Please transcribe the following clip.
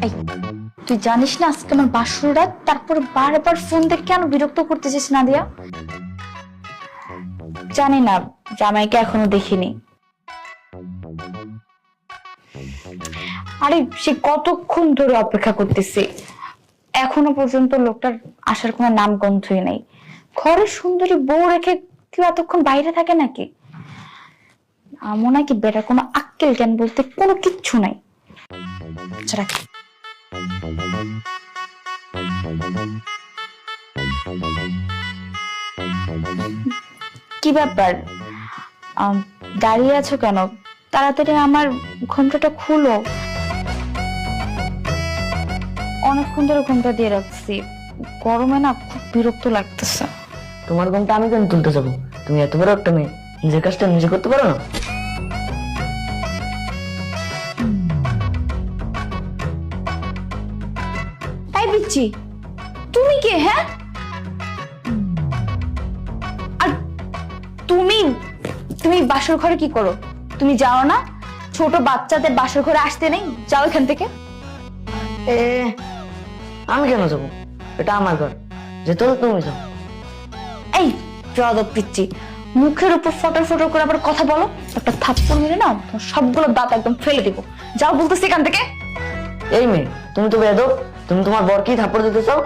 এই, তুই জানিস না আজকে আমার বাসর রাত, তারপরে বারবার ফোন দিয়ে কেন বিরক্ত করতেছিস নাদিয়া? জানি না, জামাইকে এখনো দেখিনি। আরে সে কতক্ষণ ধরে অপেক্ষা করতেছে, এখনো পর্যন্ত লোকটার আসার কোনো নাম গন্ধই নাই। ঘরে সুন্দরী বউ রেখে কেউ এতক্ষণ বাইরে থাকে নাকি? আমার নাকি বেটার কোনো আক্কেল জ্ঞান বলতে কোনো কিচ্ছু নাই। আচ্ছা রাখি। কি ব্যাপার, দাঁড়িয়ে আছো কেন? তাড়াতাড়ি আমার ঘোমটাটা খুলো। অনেকক্ষণ ধরে ঘোমটা দিয়ে রাখছি, গরমে না খুব বিরক্ত লাগতেছে। তোমার ঘুমটা আমি কেন তুলতে যাবো? তুমি এত বড় একটা মেয়ে, নিজের কাজটা নিজে করতে পারো না? তাই পিচ্ছি, তুমি কে? হ্যাঁ, আর তুমি তুমি বাসর ঘরে কি করো? তুমি যাও না? ছোট বাচ্চাদের বাসর ঘরে আসতে নেই? যাও এখান থেকে। এ আমি কেন যাবো? এটা আমার ঘর, যেতে হলে তুমি যাও। এই যাদব পিচ্ছি, মুখের উপর ফটর ফটর করে আবার কথা বলো, একটা থাপ্পড় মেরে না তোমার সবগুলো দাঁত একদম ফেলে দিব। যাও বলতেছি এখান থেকে। এই মেয়ে, তুমি তো বেয়াদব। তুমি তোমার বরকেই থাপ্পড় দিতে চাও?